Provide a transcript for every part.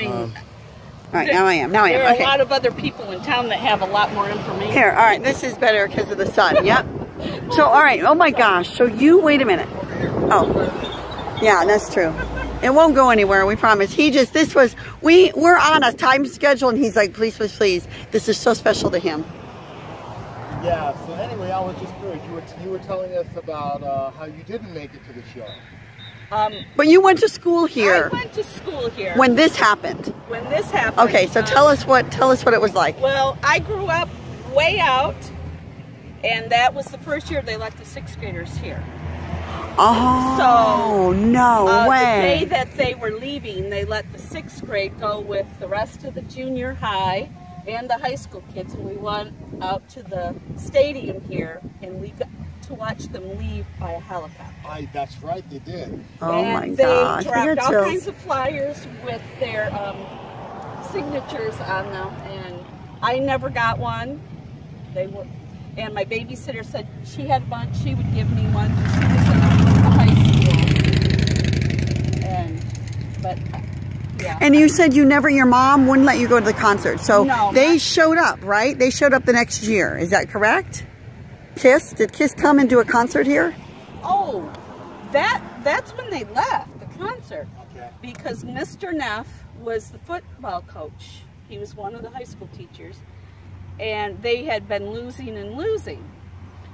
mean, all right, now I am. There are Okay. a lot of other people in town that have a lot more information. Here, all right, this is better because of the sun. Yep. So, all right. Oh my gosh. So you wait a minute. Oh, yeah, that's true. It won't go anywhere. We promise. We're on a time schedule, and he's like, please, please, please. This is so special to him. Yeah. So anyway, I was just curious. You were telling us about how you didn't make it to the show. But you went to school here. I went to school here. When this happened. When this happened. Okay, so tell us what it was like. Well, I grew up way out, and that was the first year they let the 6th graders here. Oh, so, no way. The day that they were leaving, they let the 6th grade go with the rest of the junior high and the high school kids, and we went out to the stadium here, and we got to watch them leave by a helicopter. That's right, they did. Oh and my gosh. They dropped all kinds of flyers with their signatures on them, and I never got one. And my babysitter said she had a bunch, she would give me one. She was in high school. Yeah. And you said your mom wouldn't let you go to the concert. So no, they showed up, right? They showed up the next year. Is that correct? Kiss? Did Kiss come and do a concert here? Oh, that's when they left the concert. Okay. Because Mr. Neff was the football coach. He was one of the high school teachers. And they had been losing and losing.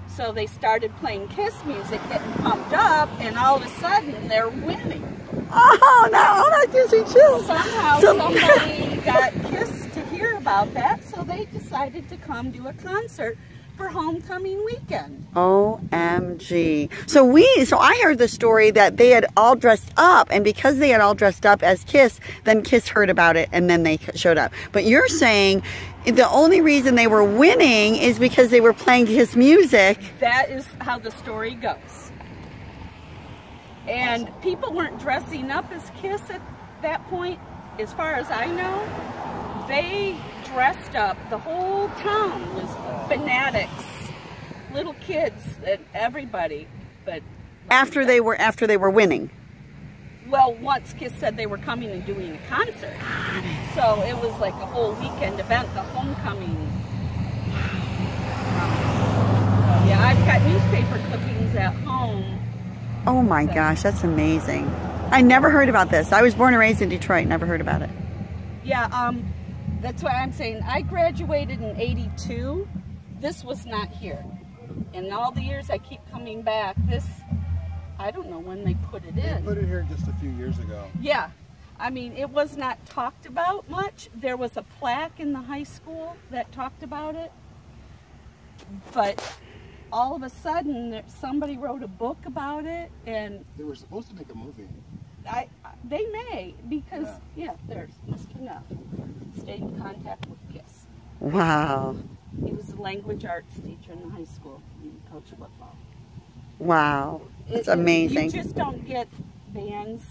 So they started playing Kiss music, getting pumped up, and all of a sudden they're winning. Oh, no, that gives me chills. Somehow somebody got Kiss to hear about that, so they decided to come do a concert for homecoming weekend. OMG. So I heard the story that they had all dressed up, and because they had all dressed up as Kiss, then Kiss heard about it and then they showed up. But you're saying the only reason they were winning is because they were playing Kiss music. That is how the story goes. And people weren't dressing up as Kiss at that point, as far as I know. They dressed up. The whole town was fanatics, little kids, and everybody. But after they were winning. Well, once Kiss said they were coming and doing a concert, so it was like a whole weekend event, the homecoming. Yeah, I've got newspaper clippings at home. Oh my gosh, that's amazing. I never heard about this. I was born and raised in Detroit, never heard about it. Yeah, that's why I'm saying I graduated in '82. This was not here. In all the years I keep coming back, I don't know when they put it in. They put it here just a few years ago. Yeah. I mean, it was not talked about much. There was a plaque in the high school that talked about it. But all of a sudden, somebody wrote a book about it, and they were supposed to make a movie. They may, because, yeah there's Mr. Neff. Stayed in contact with Kiss. Wow. He was a language arts teacher in the high school. He coached football. Wow. It's amazing. You just don't get bands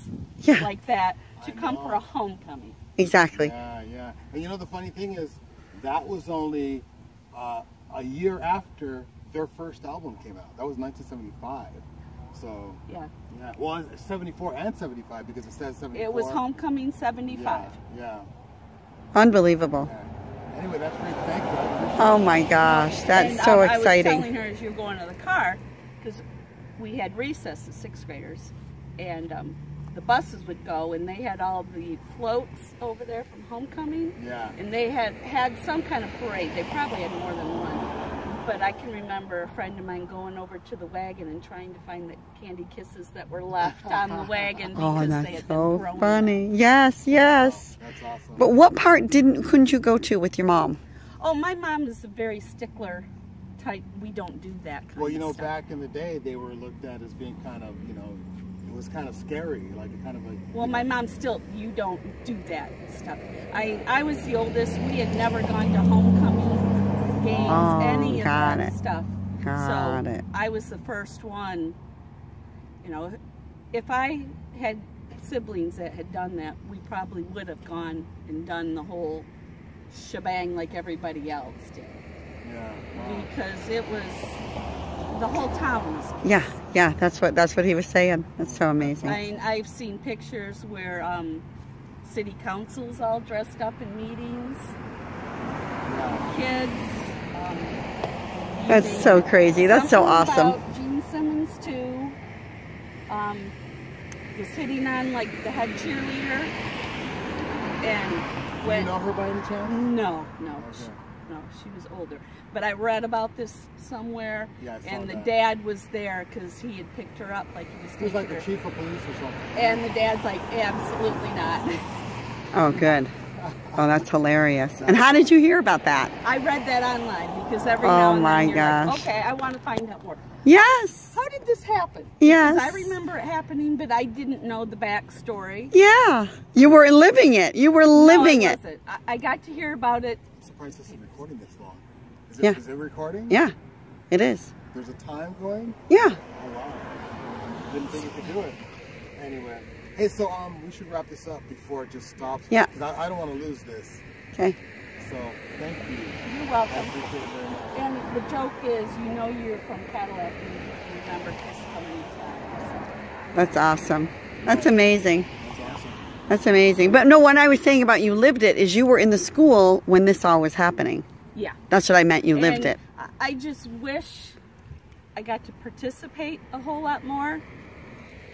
like that to come for a homecoming. Exactly. Yeah. And you know, the funny thing is, that was only a year after their first album came out. That was 1975. So, yeah. Well, 74 and 75 because it says 74. It was homecoming 75. Yeah. Unbelievable. Yeah. Anyway, that's great. Thank you. Oh my gosh, that's so exciting. I was telling her as you were going to the car, because we had recess as 6th graders, and the buses would go, and they had all the floats over there from homecoming. Yeah. And they had some kind of parade. They probably had more than one. But I can remember a friend of mine going over to the wagon and trying to find the candy kisses that were left on the wagon because they had been thrown. Funny. Yes. That's awesome. But what part couldn't you go to with your mom? Oh, my mom is a very stickler type. We don't do that kind of stuff. Well, you know, back in the day, they were looked at as being kind of, you know, it was kind of scary, like a kind of like. Well, my mom still, you don't do that stuff. I was the oldest. We had never gone to homecoming games, any of that stuff. Got it. I was the first one. You know, if I had siblings that had done that, we probably would have gone and done the whole shebang like everybody else did. Yeah. Wow. Because it was, the whole town was Kiss. Yeah, that's what he was saying. That's so amazing. I've seen pictures where city councils all dressed up in meetings. Kids. That's so crazy. That's so awesome. About Gene Simmons too. Was hitting on like the head cheerleader, and when. Do you know her by any chance? No. Okay. No, she was older. But I read about this somewhere, and the dad was there because he had picked her up like he was. He was like the chief of police or something. And the dad's like, absolutely not. Oh, good. Oh, that's hilarious. And how did you hear about that? I read that online because every now and then you're like, gosh. okay, I want to find out more. Yes. How did this happen? Yes. Because I remember it happening, but I didn't know the backstory. Yeah. You were living it. You were living it. Wasn't. I got to hear about it. I'm surprised this is recording this long. Is it recording? Yeah, it is. There's a time going? Yeah. Oh, wow. Didn't think you could do it. Anyway. Hey, so we should wrap this up before it just stops. Yeah. Because I don't want to lose this. Okay. So, thank you. You're welcome. I appreciate it very much. And the joke is, you know you're from Cadillac and you remember Kiss coming to town. That's awesome. That's amazing. That's awesome. That's amazing. But no, what I was saying about you lived it is you were in the school when this all was happening. Yeah. That's what I meant. You lived it. I just wish I got to participate a whole lot more.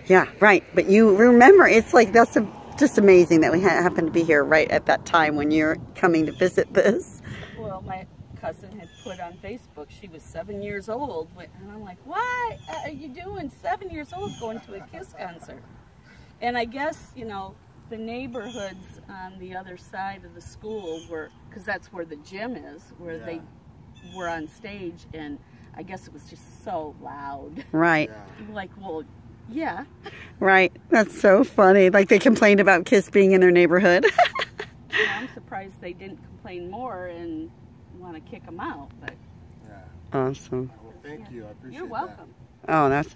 Yeah, right. But you remember, it's like, that's just amazing that we happened to be here right at that time when you're coming to visit this. Well, my cousin had put on Facebook, she was 7 years old. And I'm like, what are you doing 7 years old going to a Kiss concert? And I guess, you know, the neighborhoods on the other side of the school were, because that's where the gym is, where they were on stage, and I guess it was just so loud. Right. Yeah. Like, well, yeah. Right. That's so funny. Like they complained about Kiss being in their neighborhood. Yeah, I'm surprised they didn't complain more and want to kick them out. But Awesome. Well, thank you. I appreciate it. You're welcome. Oh, that's